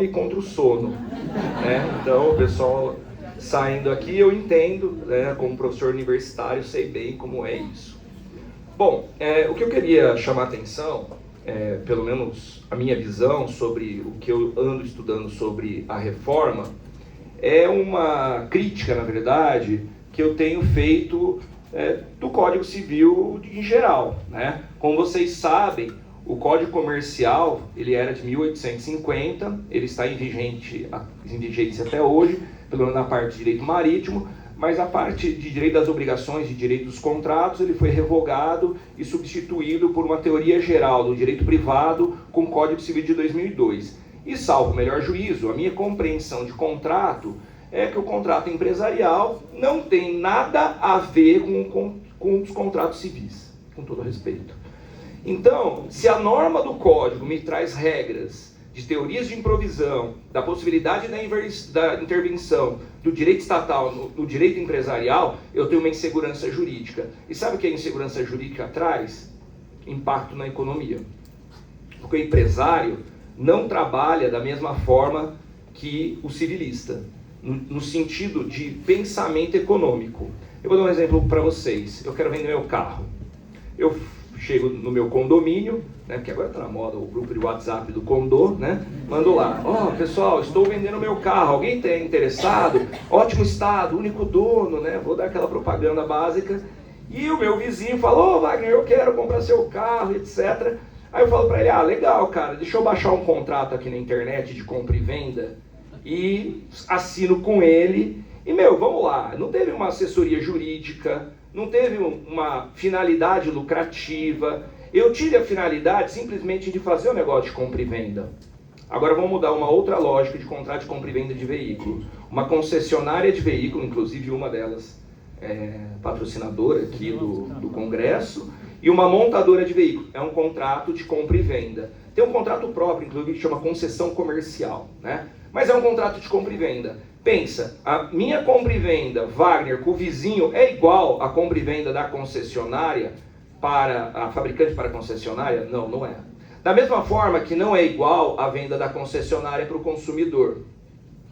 e contra o sono, né? Então, o pessoal saindo aqui, eu entendo, né? Como professor universitário, sei bem como é isso. Bom, o que eu queria chamar a atenção, pelo menos a minha visão sobre o que eu ando estudando sobre a reforma, é uma crítica, na verdade, que eu tenho feito do Código Civil em geral, né? Como vocês sabem, o Código Comercial, ele era de 1850, ele está em vigência até hoje, pelo menos na parte de direito marítimo, mas a parte de direito das obrigações e direito dos contratos, ele foi revogado e substituído por uma teoria geral do direito privado com o Código Civil de 2002. E, salvo o melhor juízo, a minha compreensão de contrato é que o contrato empresarial não tem nada a ver com os contratos civis, com todo respeito. Então, se a norma do Código me traz regras de teorias de improvisão, da possibilidade da intervenção do direito estatal no direito empresarial, eu tenho uma insegurança jurídica. E sabe o que a insegurança jurídica traz? Impacto na economia. Porque o empresário não trabalha da mesma forma que o civilista, no sentido de pensamento econômico. Eu vou dar um exemplo para vocês. Eu quero vender meu carro. Eu chego no meu condomínio, né, porque agora está na moda o grupo de WhatsApp do Condô, né? Mando lá, pessoal, estou vendendo meu carro, alguém está interessado? Ótimo estado, único dono, né? Vou dar aquela propaganda básica. E o meu vizinho falou, Wagner, eu quero comprar seu carro, etc. Aí eu falo para ele, legal, cara, deixa eu baixar um contrato aqui na internet de compra e venda e assino com ele. E, vamos lá, não teve uma assessoria jurídica, não teve uma finalidade lucrativa. Eu tive a finalidade simplesmente de fazer o negócio de compra e venda. Agora vamos mudar uma outra lógica de contrato de compra e venda de veículo. Uma concessionária de veículo, inclusive uma delas patrocinadora aqui do Congresso, e uma montadora de veículo. É um contrato de compra e venda. Tem um contrato próprio, inclusive, que chama concessão comercial, né? Mas é um contrato de compra e venda. Pensa, a minha compra e venda, Wagner, com o vizinho, é igual à compra e venda da concessionária para a fabricante para a concessionária? Não, não é. Da mesma forma que não é igual a venda da concessionária para o consumidor,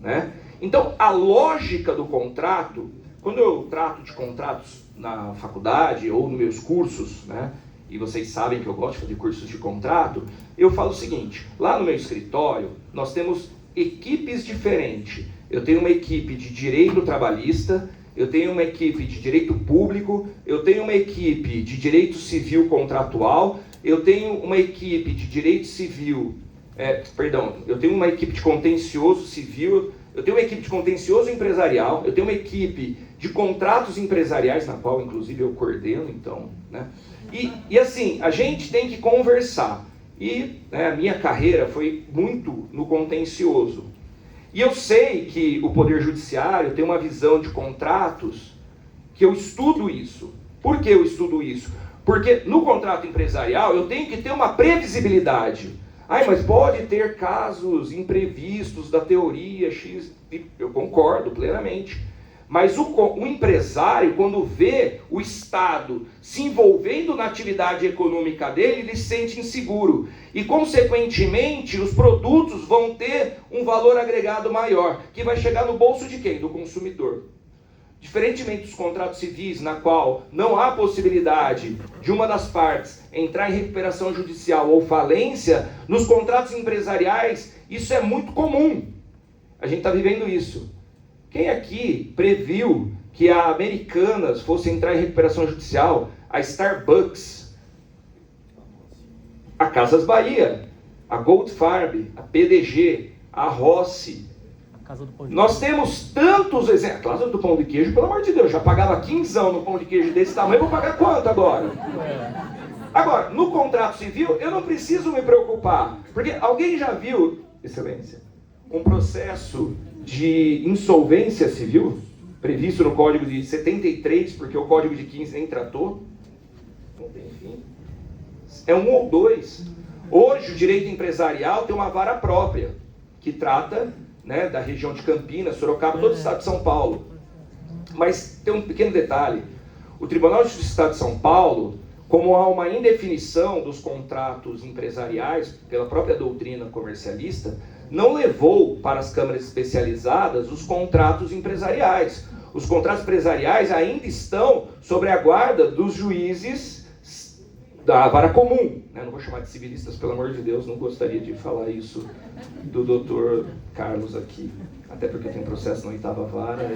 né? Então, a lógica do contrato, quando eu trato de contratos na faculdade ou nos meus cursos, né? E vocês sabem que eu gosto de fazer cursos de contrato, eu falo o seguinte, lá no meu escritório, nós temos equipes diferentes. Eu tenho uma equipe de direito trabalhista, eu tenho uma equipe de direito público, eu tenho uma equipe de direito civil contratual, eu tenho uma equipe de direito civil, eu tenho uma equipe de contencioso civil, eu tenho uma equipe de contencioso empresarial, eu tenho uma equipe de contratos empresariais, na qual inclusive eu coordeno, então, né? E assim, a gente tem que conversar. E a minha carreira foi muito no contencioso. E eu sei que o Poder Judiciário tem uma visão de contratos que eu estudo isso. Por que eu estudo isso? Porque no contrato empresarial eu tenho que ter uma previsibilidade. Mas pode ter casos imprevistos da teoria X. Eu concordo plenamente. Mas o empresário, quando vê o Estado se envolvendo na atividade econômica dele, ele se sente inseguro. E, consequentemente, os produtos vão ter um valor agregado maior, que vai chegar no bolso de quem? Do consumidor. Diferentemente dos contratos civis, na qual não há possibilidade de uma das partes entrar em recuperação judicial ou falência, nos contratos empresariais isso é muito comum. A gente está vivendo isso. Quem aqui previu que a Americanas fosse entrar em recuperação judicial, a Starbucks, a Casas Bahia, a Goldfarb, a PDG, a Rossi? Nós temos tantos exemplos. A Casa do Pão de Queijo, pelo amor de Deus, já pagava 15 no pão de queijo desse tamanho, vou pagar quanto agora? Agora, no contrato civil, eu não preciso me preocupar, porque alguém já viu, Excelência, um processo de insolvência civil, previsto no Código de 73, porque o Código de 15 nem tratou? Não tem fim. É 1 ou 2. Hoje o direito empresarial tem uma vara própria, que trata, né, da região de Campinas, Sorocaba, todo o estado de São Paulo. Mas tem um pequeno detalhe. O Tribunal de Justiça do Estado de São Paulo, como há uma indefinição dos contratos empresariais, pela própria doutrina comercialista, não levou para as câmaras especializadas os contratos empresariais. Os contratos empresariais ainda estão sob a guarda dos juízes da vara comum. Eu não vou chamar de civilistas, pelo amor de Deus, não gostaria de falar isso do doutor Carlos aqui. Até porque tem processo na 8ª vara.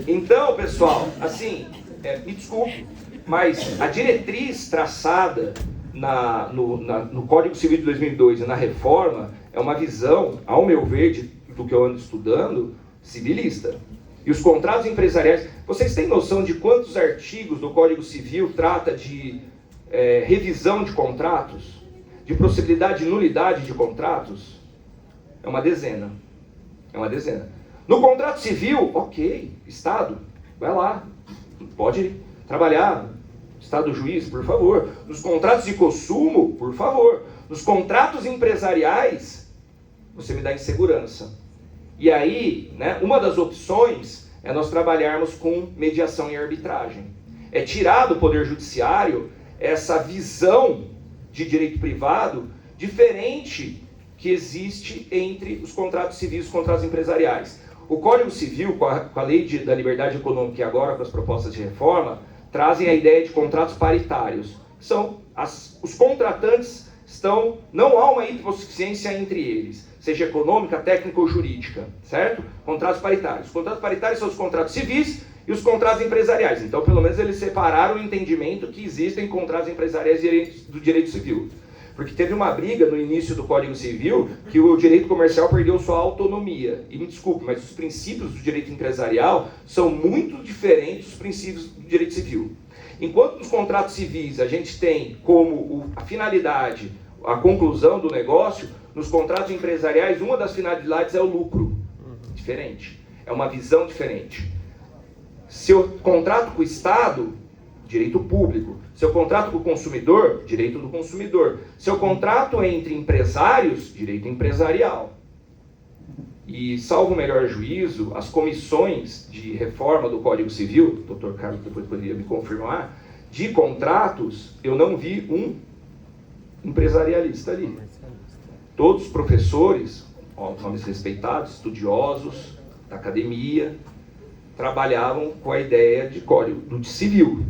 Então, pessoal, assim, me desculpe, mas a diretriz traçada no Código Civil de 2002 e na reforma é uma visão, ao meu ver, do que eu ando estudando, civilista. E os contratos empresariais, vocês têm noção de quantos artigos do Código Civil trata de revisão de contratos? De possibilidade de nulidade de contratos? É uma dezena. No contrato civil, ok, Estado, vai lá, pode trabalhar. Estado juiz, por favor. Nos contratos de consumo, por favor. Nos contratos empresariais, você me dá insegurança. E aí, uma das opções é nós trabalharmos com mediação e arbitragem. É tirar do Poder Judiciário essa visão de direito privado diferente que existe entre os contratos civis e os contratos empresariais. O Código Civil, com a Lei da Liberdade Econômica e agora com as propostas de reforma, trazem a ideia de contratos paritários. Os contratantes não há uma hipossuficiência entre eles, seja econômica, técnica ou jurídica, certo? Contratos paritários. Os contratos paritários são os contratos civis e os contratos empresariais. Então, pelo menos, eles separaram o entendimento que existem contratos empresariais do direito civil. Porque teve uma briga no início do Código Civil que o direito comercial perdeu sua autonomia. E me desculpe, mas os princípios do direito empresarial são muito diferentes dos princípios do direito civil. Enquanto nos contratos civis a gente tem como a finalidade a conclusão do negócio, nos contratos empresariais uma das finalidades é o lucro. Diferente. É uma visão diferente. Se eu contrato com o Estado, direito público. Se eu contrato com o consumidor, direito do consumidor. Se eu contrato entre empresários, direito empresarial. E, salvo o melhor juízo, as comissões de reforma do Código Civil, o Dr. Carlos depois poderia me confirmar, de contratos, eu não vi um empresarialista ali. Todos os professores, nomes respeitados, estudiosos, da academia, trabalhavam com a ideia de código de civil.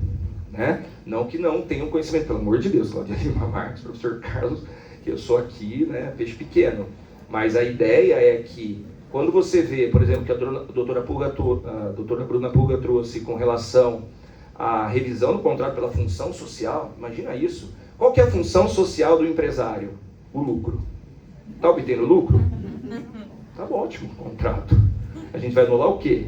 Não que não tenham conhecimento, pelo amor de Deus, Cláudia Lima Marques, professor Carlos, que eu sou aqui, peixe pequeno. Mas a ideia é que, quando você vê, por exemplo, que a doutora Bruna Pulga trouxe com relação à revisão do contrato pela função social, imagina isso. Qual que é a função social do empresário? O lucro. Está obtendo lucro? Tá ótimo o contrato. A gente vai anular o quê?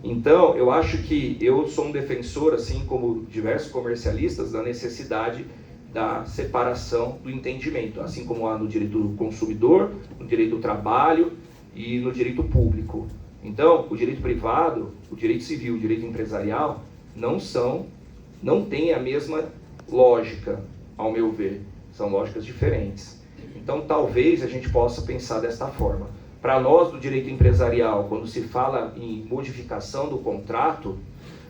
Então, eu acho que eu sou um defensor, assim como diversos comercialistas, da necessidade da separação do entendimento, assim como há no direito do consumidor, no direito do trabalho e no direito público. Então, o direito privado, o direito civil, o direito empresarial não têm a mesma lógica, ao meu ver. São lógicas diferentes. Então, talvez a gente possa pensar desta forma. Para nós, do direito empresarial, quando se fala em modificação do contrato,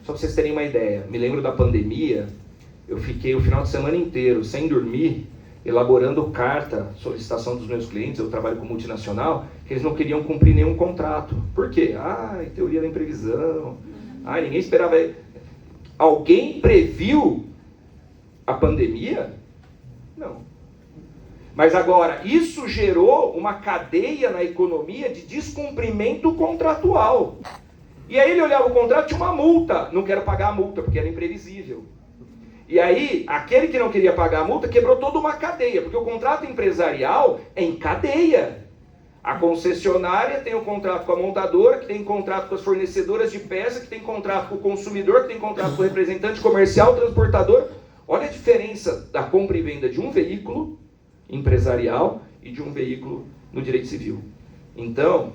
só para vocês terem uma ideia, me lembro da pandemia, eu fiquei o final de semana inteiro, sem dormir, elaborando carta, solicitação dos meus clientes, eu trabalho com multinacional, que eles não queriam cumprir nenhum contrato. Por quê? Teoria da imprevisão. Ninguém esperava. Alguém previu a pandemia? Não. Mas agora, isso gerou uma cadeia na economia de descumprimento contratual. E aí ele olhava o contrato, tinha uma multa. Não quero pagar a multa, porque era imprevisível. E aí, aquele que não queria pagar a multa quebrou toda uma cadeia, porque o contrato empresarial é em cadeia. A concessionária tem um contrato com a montadora, que tem contrato com as fornecedoras de peça, que tem contrato com o consumidor, que tem contrato com o representante comercial, transportador. Olha a diferença da compra e venda de um veículo empresarial e de um veículo no direito civil. Então,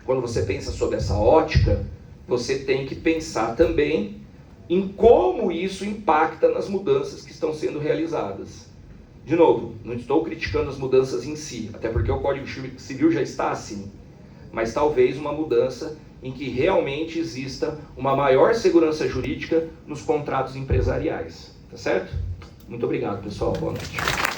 quando você pensa sobre essa ótica, você tem que pensar também em como isso impacta nas mudanças que estão sendo realizadas. De novo, não estou criticando as mudanças em si, até porque o Código Civil já está assim, mas talvez uma mudança em que realmente exista uma maior segurança jurídica nos contratos empresariais, tá certo? Muito obrigado, pessoal. Boa noite.